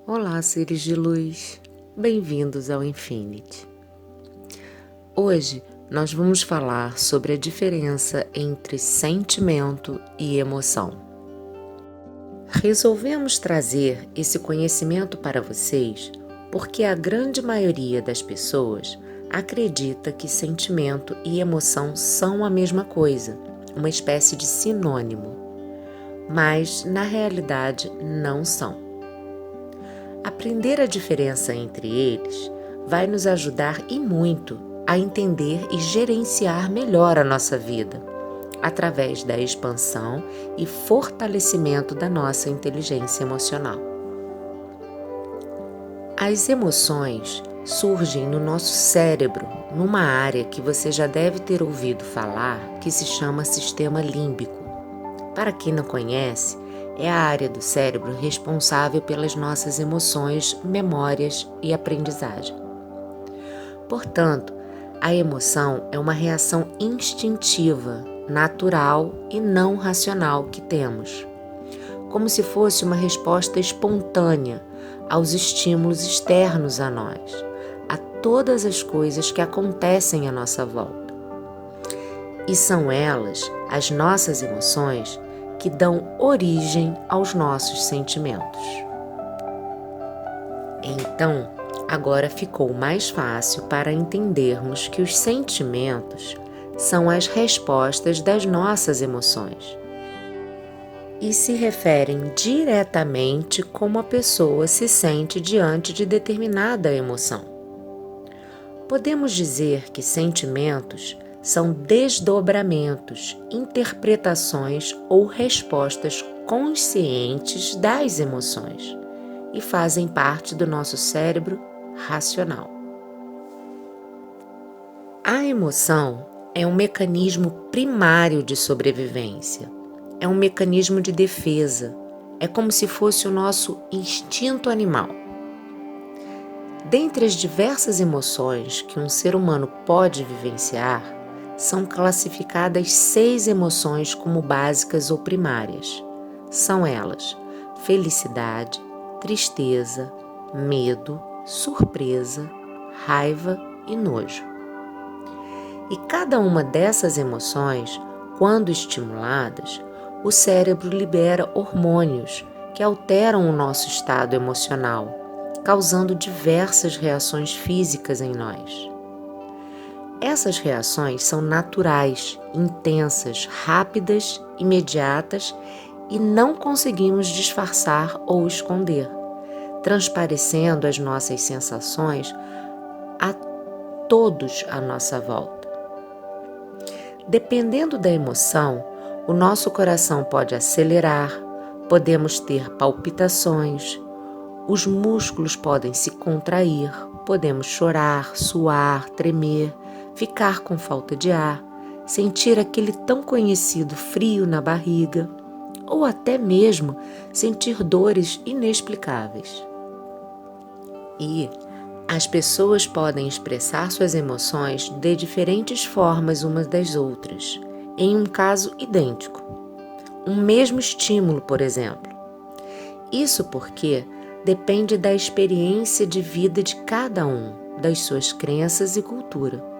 Olá, seres de luz, bem-vindos ao Infinity. Hoje nós vamos falar sobre a diferença entre sentimento e emoção. Resolvemos trazer esse conhecimento para vocês porque a grande maioria das pessoas acredita que sentimento e emoção são a mesma coisa, uma espécie de sinônimo, mas na realidade não são. Aprender a diferença entre eles vai nos ajudar e muito a entender e gerenciar melhor a nossa vida, através da expansão e fortalecimento da nossa inteligência emocional. As emoções surgem no nosso cérebro, numa área que você já deve ter ouvido falar, que se chama sistema límbico. Para quem não conhece, é a área do cérebro responsável pelas nossas emoções, memórias e aprendizagem. Portanto, a emoção é uma reação instintiva, natural e não racional que temos, como se fosse uma resposta espontânea aos estímulos externos a nós, a todas as coisas que acontecem à nossa volta. E são elas, as nossas emoções, que dão origem aos nossos sentimentos. Então, agora ficou mais fácil para entendermos que os sentimentos são as respostas das nossas emoções e se referem diretamente como a pessoa se sente diante de determinada emoção. Podemos dizer que sentimentos são desdobramentos, interpretações ou respostas conscientes das emoções e fazem parte do nosso cérebro racional. A emoção é um mecanismo primário de sobrevivência, é um mecanismo de defesa, é como se fosse o nosso instinto animal. Dentre as diversas emoções que um ser humano pode vivenciar, são classificadas 6 emoções como básicas ou primárias. São elas: felicidade, tristeza, medo, surpresa, raiva e nojo. E cada uma dessas emoções, quando estimuladas, o cérebro libera hormônios que alteram o nosso estado emocional, causando diversas reações físicas em nós. Essas reações são naturais, intensas, rápidas, imediatas e não conseguimos disfarçar ou esconder, transparecendo as nossas sensações a todos à nossa volta. Dependendo da emoção, o nosso coração pode acelerar, podemos ter palpitações, os músculos podem se contrair, podemos chorar, suar, tremer, ficar com falta de ar, sentir aquele tão conhecido frio na barriga, ou até mesmo sentir dores inexplicáveis. E as pessoas podem expressar suas emoções de diferentes formas umas das outras, em um caso idêntico. Um mesmo estímulo, por exemplo. Isso porque depende da experiência de vida de cada um, das suas crenças e cultura.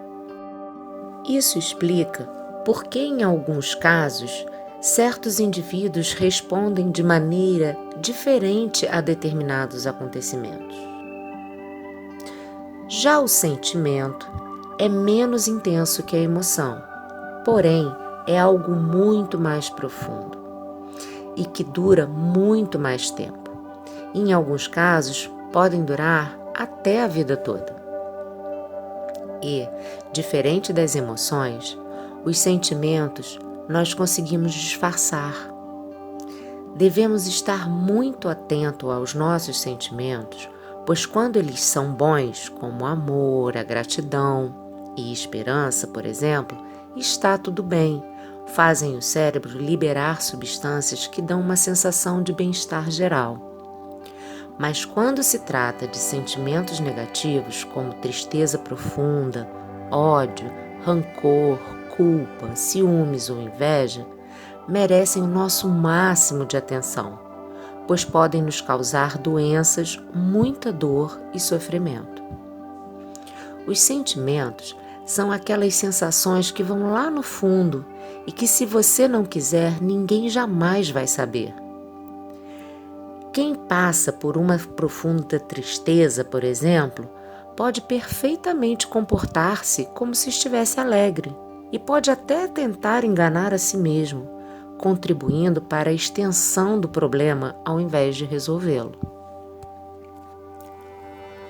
Isso explica por que, em alguns casos, certos indivíduos respondem de maneira diferente a determinados acontecimentos. Já o sentimento é menos intenso que a emoção, porém é algo muito mais profundo e que dura muito mais tempo. Em alguns casos, podem durar até a vida toda. E, diferente das emoções, os sentimentos nós conseguimos disfarçar. Devemos estar muito atento aos nossos sentimentos, pois quando eles são bons, como o amor, a gratidão e esperança, por exemplo, está tudo bem, fazem o cérebro liberar substâncias que dão uma sensação de bem-estar geral. Mas quando se trata de sentimentos negativos, como tristeza profunda, ódio, rancor, culpa, ciúmes ou inveja, merecem o nosso máximo de atenção, pois podem nos causar doenças, muita dor e sofrimento. Os sentimentos são aquelas sensações que vão lá no fundo e que, se você não quiser, ninguém jamais vai saber. Quem passa por uma profunda tristeza, por exemplo, pode perfeitamente comportar-se como se estivesse alegre e pode até tentar enganar a si mesmo, contribuindo para a extensão do problema ao invés de resolvê-lo.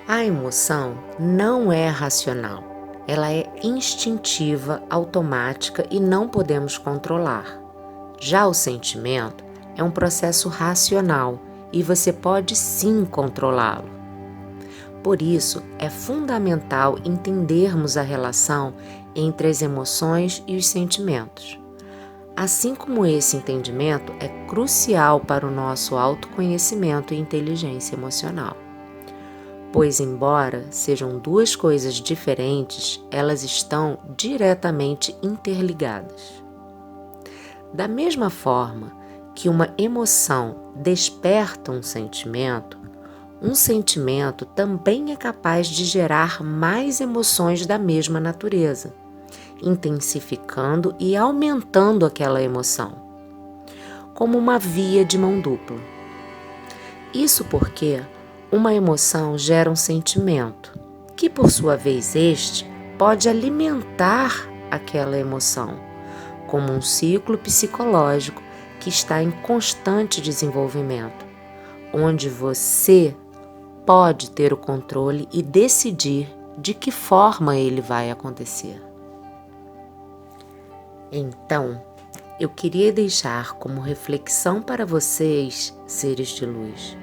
A emoção não é racional, ela é instintiva, automática e não podemos controlar. Já o sentimento é um processo racional e você pode sim controlá-lo. Por isso, é fundamental entendermos a relação entre as emoções e os sentimentos. Assim como esse entendimento é crucial para o nosso autoconhecimento e inteligência emocional. Pois, embora sejam duas coisas diferentes, elas estão diretamente interligadas. Da mesma forma que uma emoção desperta um sentimento também é capaz de gerar mais emoções da mesma natureza, intensificando e aumentando aquela emoção, como uma via de mão dupla. Isso porque uma emoção gera um sentimento, que por sua vez este pode alimentar aquela emoção, como um ciclo psicológico que está em constante desenvolvimento, onde você pode ter o controle e decidir de que forma ele vai acontecer. Então, eu queria deixar como reflexão para vocês, seres de luz,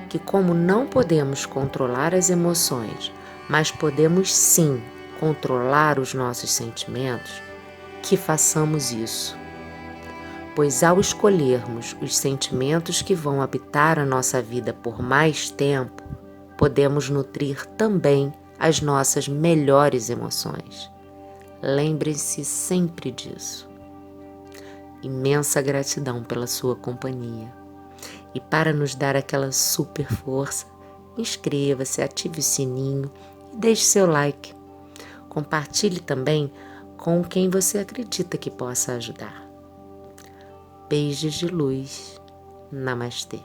que como não podemos controlar as emoções, mas podemos sim controlar os nossos sentimentos, que façamos isso. Pois ao escolhermos os sentimentos que vão habitar a nossa vida por mais tempo, podemos nutrir também as nossas melhores emoções. Lembrem-se sempre disso. Imensa gratidão pela sua companhia. E para nos dar aquela super força, inscreva-se, ative o sininho e deixe seu like. Compartilhe também com quem você acredita que possa ajudar. Beijos de luz. Namastê.